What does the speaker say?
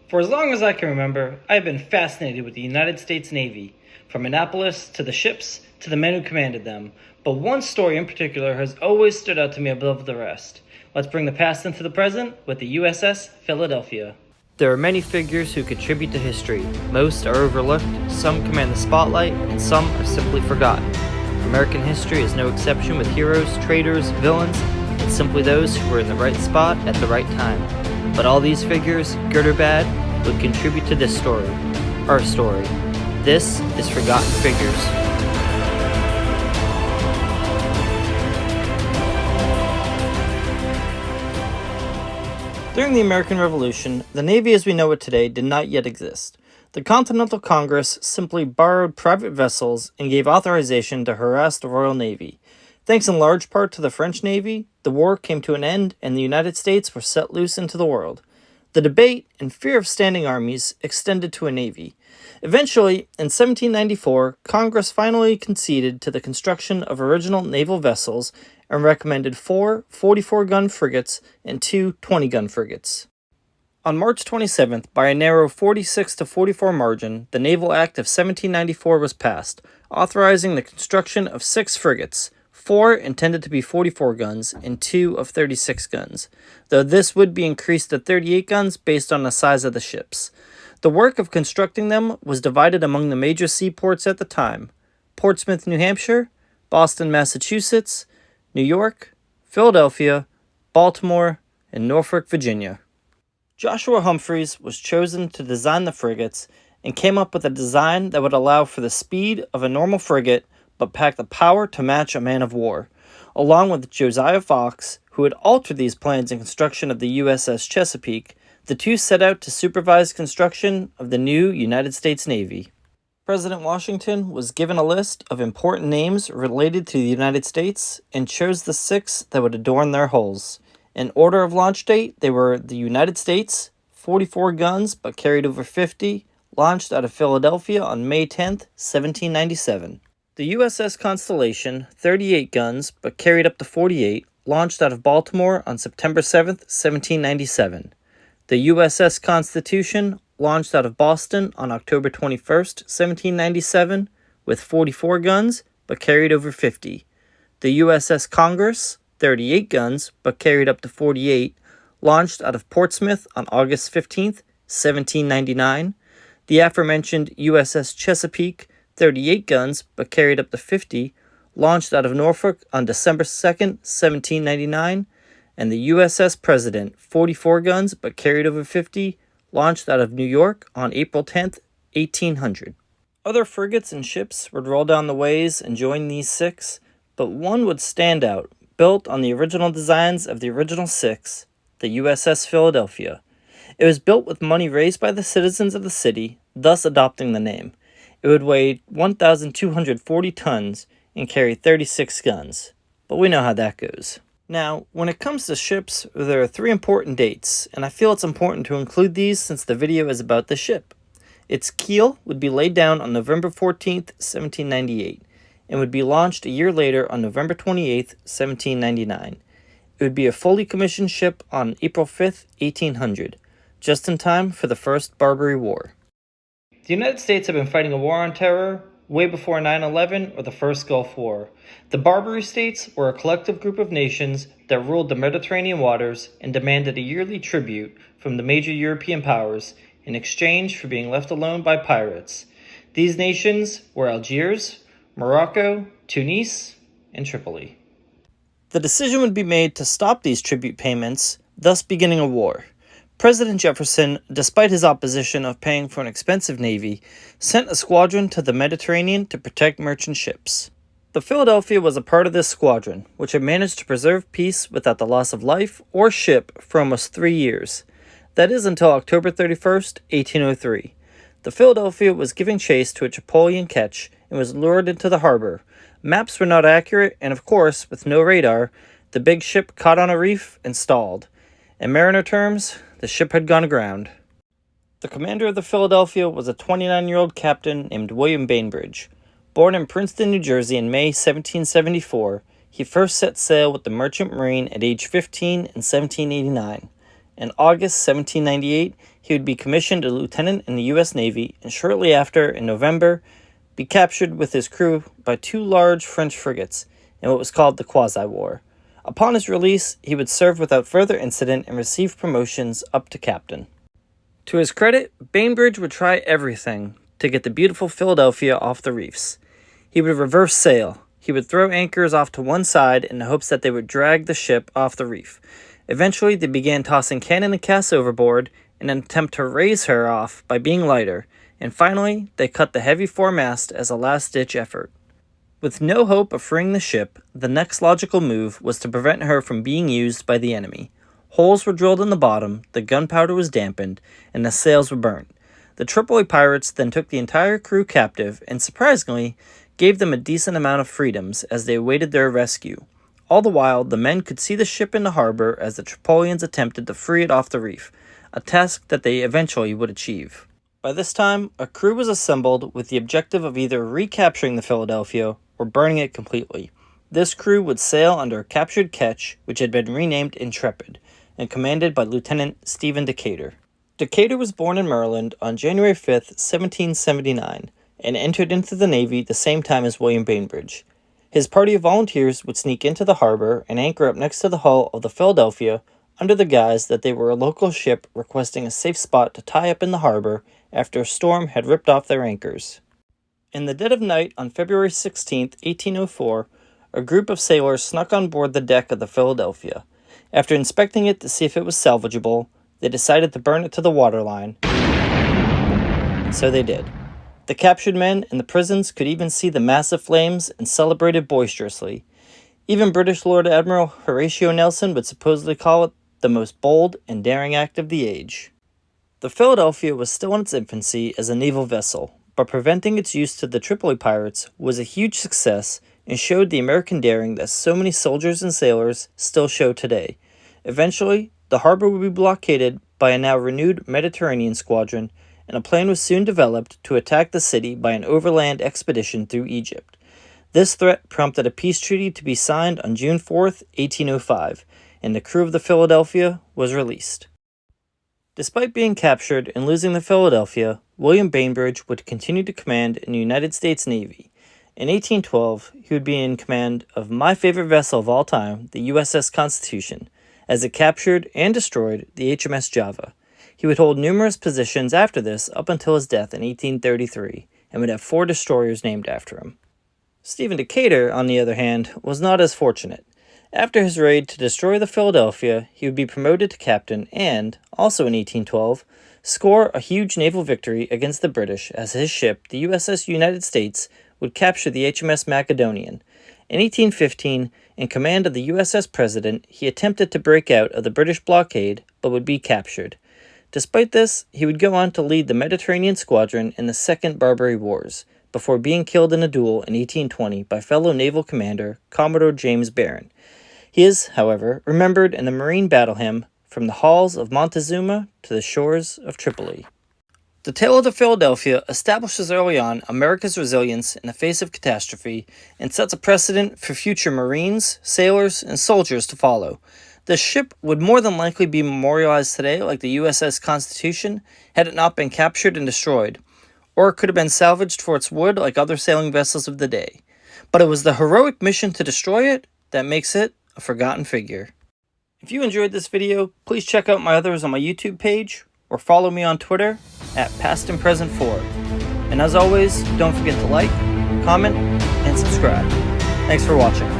For as long as I can remember, I have been fascinated with the United States Navy, from Annapolis to the ships to the men who commanded them, but one story in particular has always stood out to me above the rest. Let's bring the past into the present with the USS Philadelphia. There are many figures who contribute to history. Most are overlooked, some command the spotlight, and some are simply forgotten. American history is no exception, with heroes, traitors, villains, and simply those who were in the right spot at the right time. But all these figures, good or bad, would contribute to this story, our story. This is Forgotten Figures. During the American Revolution, the Navy as we know it today did not yet exist. The Continental Congress simply borrowed private vessels and gave authorization to harass the Royal Navy. Thanks in large part to the French Navy, the war came to an end and the United States were set loose into the world. The debate and fear of standing armies extended to a navy. Eventually, in 1794, Congress finally conceded to the construction of original naval vessels and recommended 4 44-gun frigates and 2 20-gun frigates. On March 27th, by a narrow 46-44 margin, the Naval Act of 1794 was passed, authorizing the construction of 6 frigates, 4 intended to be 44 guns and 2 of 36 guns, though this would be increased to 38 guns based on the size of the ships. The work of constructing them was divided among the major seaports at the time: Portsmouth, New Hampshire, Boston, Massachusetts, New York, Philadelphia, Baltimore, and Norfolk, Virginia. Joshua Humphreys was chosen to design the frigates and came up with a design that would allow for the speed of a normal frigate but pack the power to match a man of war. Along with Josiah Fox, who had altered these plans in construction of the USS Chesapeake, the two set out to supervise construction of the new United States Navy. President Washington was given a list of important names related to the United States and chose the 6 that would adorn their hulls. In order of launch date, they were the United States, 44 guns but carried over 50, launched out of Philadelphia on May 10, 1797. The USS Constellation, 38 guns but carried up to 48, launched out of Baltimore on September 7, 1797. The USS Constitution, launched out of Boston on October 21, 1797, with 44 guns but carried over 50. The USS Congress, 38 guns but carried up to 48, launched out of Portsmouth on August 15, 1799. The aforementioned USS Chesapeake, 38 guns but carried up to 50, launched out of Norfolk on December 2, 1799, and the USS President, 44 guns but carried over 50, launched out of New York on April 10, 1800. Other frigates and ships would roll down the ways and join these 6, but one would stand out, built on the original designs of the original 6, the USS Philadelphia. It was built with money raised by the citizens of the city, thus adopting the name. It would weigh 1,240 tons and carry 36 guns, but we know how that goes. Now, when it comes to ships, there are 3 important dates, and I feel it's important to include these since the video is about the ship. Its keel would be laid down on November 14, 1798, and would be launched a year later on November 28, 1799. It would be a fully commissioned ship on April 5, 1800, just in time for the First Barbary War. The United States had been fighting a war on terror way before 9/11 or the First Gulf War. The Barbary States were a collective group of nations that ruled the Mediterranean waters and demanded a yearly tribute from the major European powers in exchange for being left alone by pirates. These nations were Algiers, Morocco, Tunis, and Tripoli. The decision would be made to stop these tribute payments, thus beginning a war. President Jefferson, despite his opposition of paying for an expensive navy, sent a squadron to the Mediterranean to protect merchant ships. The Philadelphia was a part of this squadron, which had managed to preserve peace without the loss of life or ship for almost 3 years. That is until October 31st, 1803. The Philadelphia was giving chase to a Napoleon ketch and was lured into the harbor. Maps were not accurate, and of course, with no radar, the big ship caught on a reef and stalled. In mariner terms, the ship had gone aground. The commander of the Philadelphia was a 29-year-old captain named William Bainbridge. Born in Princeton, New Jersey in May 1774, he first set sail with the Merchant Marine at age 15 in 1789. In August 1798, he would be commissioned a lieutenant in the U.S. Navy, and shortly after, in November, be captured with his crew by two large French frigates in what was called the Quasi-War. Upon his release, he would serve without further incident and receive promotions up to captain. To his credit, Bainbridge would try everything to get the beautiful Philadelphia off the reefs. He would reverse sail. He would throw anchors off to one side in the hopes that they would drag the ship off the reef. Eventually, they began tossing cannon and casks overboard in an attempt to raise her off by being lighter, and finally, they cut the heavy foremast as a last-ditch effort. With no hope of freeing the ship, the next logical move was to prevent her from being used by the enemy. Holes were drilled in the bottom, the gunpowder was dampened, and the sails were burnt. The Tripoli pirates then took the entire crew captive and, surprisingly, gave them a decent amount of freedoms as they awaited their rescue. All the while, the men could see the ship in the harbor as the Tripolians attempted to free it off the reef, a task that they eventually would achieve. By this time, a crew was assembled with the objective of either recapturing the Philadelphia or burning it completely. This crew would sail under a captured ketch, which had been renamed Intrepid, and commanded by Lieutenant Stephen Decatur. Decatur was born in Maryland on January 5, 1779, and entered into the Navy the same time as William Bainbridge. His party of volunteers would sneak into the harbor and anchor up next to the hull of the Philadelphia under the guise that they were a local ship requesting a safe spot to tie up in the harbor after a storm had ripped off their anchors. In the dead of night on February 16, 1804, a group of sailors snuck on board the deck of the Philadelphia. After inspecting it to see if it was salvageable, they decided to burn it to the waterline. So they did. The captured men in the prisons could even see the massive flames and celebrated boisterously. Even British Lord Admiral Horatio Nelson would supposedly call it the most bold and daring act of the age. The Philadelphia was still in its infancy as a naval vessel, but preventing its use to the Tripoli pirates was a huge success and showed the American daring that so many soldiers and sailors still show today. Eventually, the harbor would be blockaded by a now renewed Mediterranean squadron, and a plan was soon developed to attack the city by an overland expedition through Egypt. This threat prompted a peace treaty to be signed on June 4, 1805, and the crew of the Philadelphia was released. Despite being captured and losing the Philadelphia, William Bainbridge would continue to command in the United States Navy. In 1812, he would be in command of my favorite vessel of all time, the USS Constitution, as it captured and destroyed the HMS Java. He would hold numerous positions after this up until his death in 1833, and would have 4 destroyers named after him. Stephen Decatur, on the other hand, was not as fortunate. After his raid to destroy the Philadelphia, he would be promoted to captain and, also in 1812, score a huge naval victory against the British as his ship, the USS United States, would capture the HMS Macedonian. In 1815, in command of the USS President, he attempted to break out of the British blockade, but would be captured. Despite this, he would go on to lead the Mediterranean Squadron in the Second Barbary Wars, before being killed in a duel in 1820 by fellow naval commander Commodore James Barron. He is, however, remembered in the Marine battle hymn, "From the halls of Montezuma to the shores of Tripoli." The tale of the Philadelphia establishes early on America's resilience in the face of catastrophe and sets a precedent for future Marines, sailors, and soldiers to follow. The ship would more than likely be memorialized today like the USS Constitution had it not been captured and destroyed, or it could have been salvaged for its wood like other sailing vessels of the day. But it was the heroic mission to destroy it that makes it a forgotten figure. If you enjoyed this video, please check out my others on my YouTube page, or follow me on Twitter at PastAndPresent4. And as always, don't forget to like, comment, and subscribe. Thanks for watching.